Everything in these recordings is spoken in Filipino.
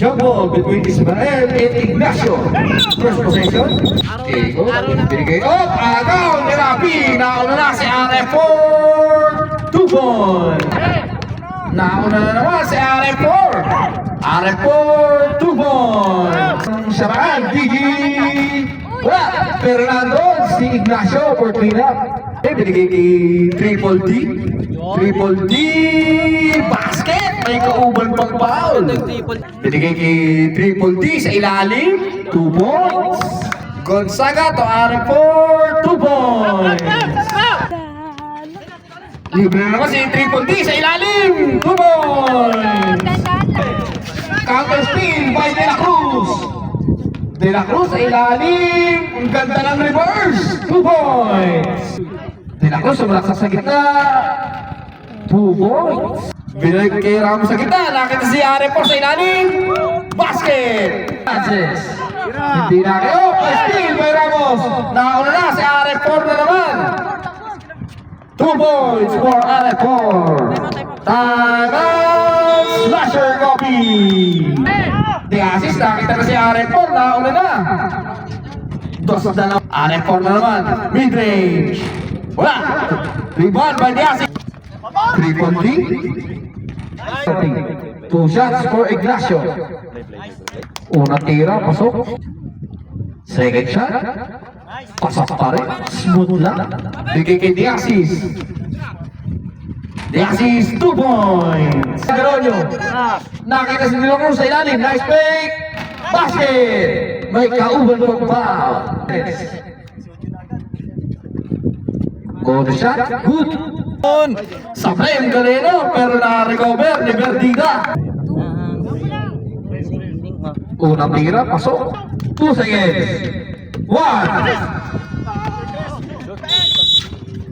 jump ball between Ismael and Ignacio. First possession. Diego, binigay. Oh, agaw ni Rapi. Nauna na si RF4. 2 points. Nauna na naman si RF4. RF4, 2 points. Saraan, Gigi. Wala. Fernando, si Ignacio for cleanup. Binigay kay Triple D. Triple D. Basket. May kauban pang foul. Binigay kay Triple D sa ilalim. 2 points. Gonzaga to RF4, 2 points. Libre na naman si Triple D sa ilalim. 2 points. Counter spin by De La Cruz. De La Cruz sa ilalim. Ang ganda ng reverse. 2 points. De La Cruz sumalak sa gitna. 2 points. Binalik kay Ramos sa gitna. Nakita si RF4 sa ilalim. Basket. Francis. Hindi na kayo. Steal by Ramos. Nakauna na si RF4 na naman. 2 points for RF4. Tagas slasher copy. Di assist, nakita na si RF4, nakauna na. Dos na lang. RF4 na naman. Mid-range. Wala. Rebound by the assist. Triple D. 2 shots for Ignacio. Una tira, pasok. Second shot. Pasok pa rin. Smooth lang. Bigay kay Diasis. Diasis, 2 points. Garonyo. Nakita si De La Cruz sa ilalim. Nice fake. Basket. May kauban pang foul. Good shot. Good. Sabay ang Galeno pero na-recover ni Verdida. Unang tira, pasok. 2 seconds. 1.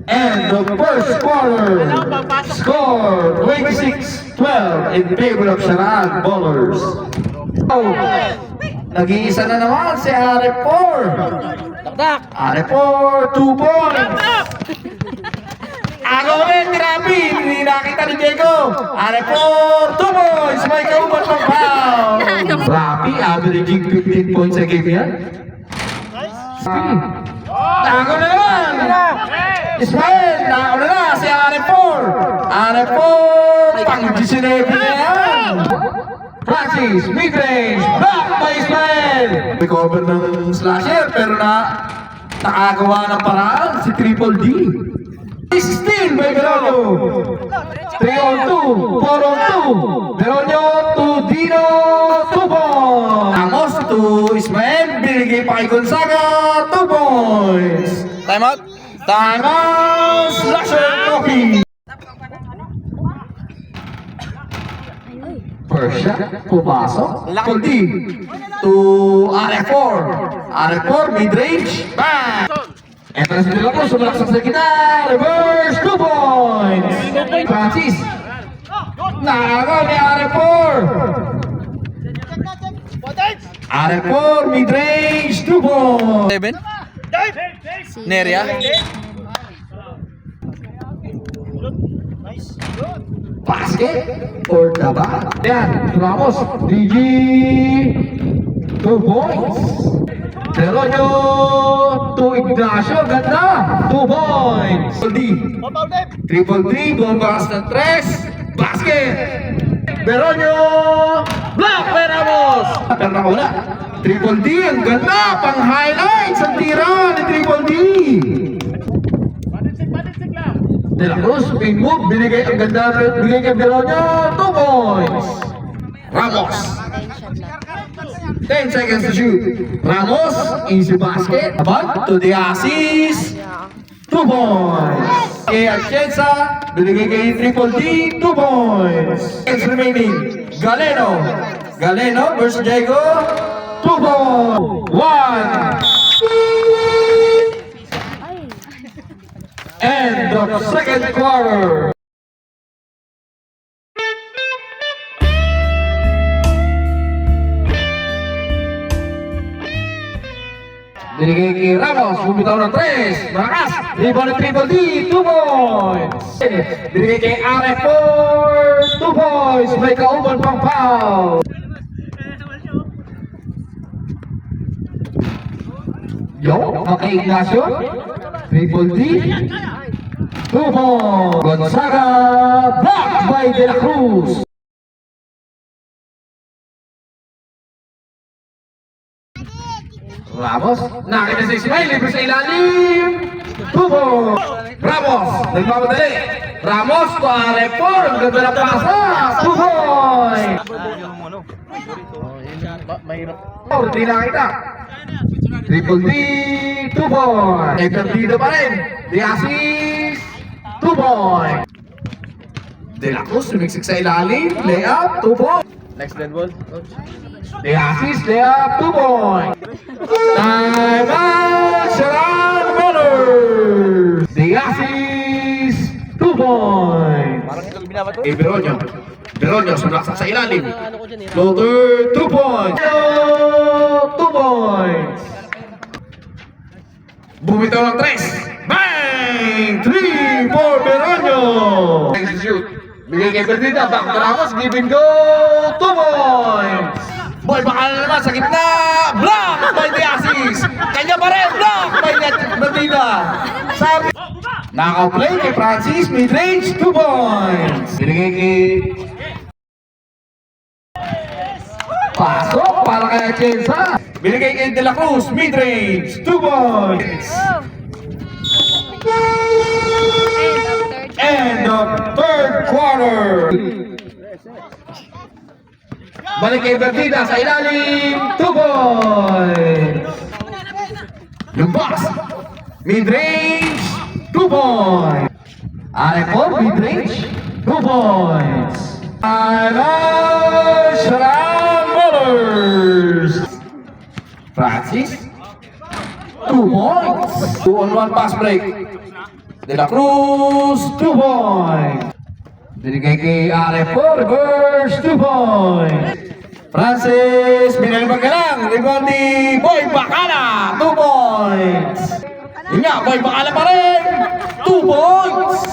And the first quarter score 26-12 in favor of Saraan Ballers. Oh, nag-iisa na naman si RF4. RF4, 2 points. Agaw ulit, Rapi. Hindi nakita ni Diego. RF4, 2 points. May kauban pang foul. Rapi, averaging 15 points a game yan. Agaw na naman. Ismael, nauna na si RF4. RF4, pang-19 na yan. Francis, mid-range, back by Ismael. Recover ng slasher, pero nakagawa ng paraan si Triple D. 16 by Veronio. 3 on 2, 4 on 2. Veronio to Dino, 2 points. Amos to Ismael, binigay pa kay Gonzaga, 2 points. Time out. Time out! Slasher copy! First shot, pumasok. Kuldi to RF4. RF4, mid-range, bang! Eto na si De La Cruz, sumalaksak sa gitna. Reverse, 2 points! Francis. Nakagaw ni RF4. RF4, mid-range, 2 points! 7. Neria. Basket or the back. Yan, Ramos, DG, 2 points. Veronio to Ignacio, ganda, 2 points. Triple D, bumakas ng 3, basket. Veronio, block by Ramos. Pero wala. Triple D, ang ganda, pang highlights ang tira ni Triple D. De La Cruz, ping move, binigay ang ganda, binigay kay Veronio, 2 points. Ramos. 10 seconds to shoot. Ramos, easy basket. Abad to the assist. 2 points. Kay Atienza, binigay kay Triple D, 2 points. Seconds remaining. Galeno. Galeno versus Diego. 2 points. 1. End of second quarter. Binigay kay Ramos, bumitaw ng 3, malakas, rebound ng Triple D, 2 points. Binigay kay RF4, 2 points, may kauban pang foul. Yo, Maka Ignacio. Triple D. 2 points. Gonzaga, blocked by De La Cruz. Ramos, nakita si Ismael, libre sa ilalim. 2 points. Ramos, nagmamadali. Ramos, kuwari po, ang ganda ng pasa. 2 points. Mahirap. Di nakita. Triple D, 2 points. Evertido pa rin. De Asis, 2 points. De La Cruz, sumiksik sa ilalim. Layup, 2 points. Next dead ball. De Asis, layup, 2 points. Time out, Sharon Muller. De Asis, 2 points. Parang ito binabato. Beronyo. Beronyo, sumaksak sa ilalim. Floater, 2 points. 2 points. Bumitaw ng 3. Bang! 3 for Beronyo. Execute. Bigay kay Berdita. Back to Ramos. Give and go. 2 points. Boy, baka na naman sa gitna. Block by De Asis. Kanya pa rin. Block by Berdita. Sabi. Naka-play kay Francis. Mid-range. 2 points. Binigay kay... Pasok para kay Atienza. Binigay kay De La Cruz. Mid-range. 2 points. End of third quarter. Balik kay Berdita sa ilalim. 2 points. Lumbas. Mid-range. 2 points. R4 mid-range. 2 points. Sharon Mullers. Francis. 2 points. 2-on-1 pass break. De La Cruz, 2 points. Binigay kay R4, reverse, 2 points. Francis, binigay magalang. Rebound ni Boy Bacala, 2 points. Yun nga, Boy Bacala pa rin, 2 points.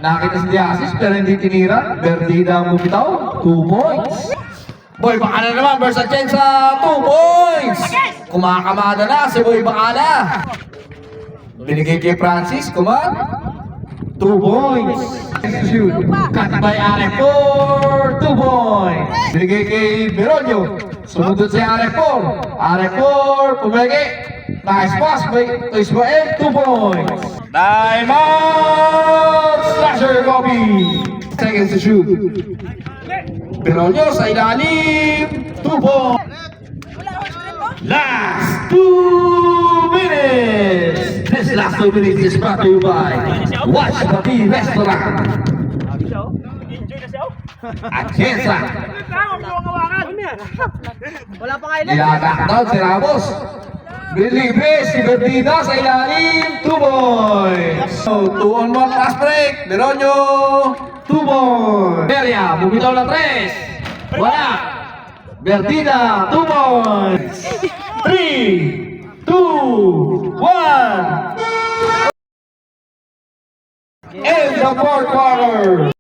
Nakita si Diasis pero hindi tinira. Berdita ang bumitaw, 2 points. Boy Bacala naman versus Atienza, 2 points. Kumakamada na si Boy Bacala. Binigay kay Francis, command. 2 points. Shoot. Cut by R4, 2 points. Binigay kay Beronyo. Sumunod si R4. R4, pumagi. Nice pass by Ismael, 2 points. Time out! Slasher copy. Seconds to shoot. Beronyo sa ilalim, 2 points. Last 2 minutes. This last 2 minutes is brought to you by Watch the Bee Restaurant. Atienza. Wala pa kayo. Nilagakdown si Ramos. Bilibre si Berdita sa ilalim. 2 points. So, 2-on-1 pass break. Beronyo. 2 points. Beria, bumitaw ng 3. Wala. Berdita, 2 points. 3, 2, 1. End the fourth quarter.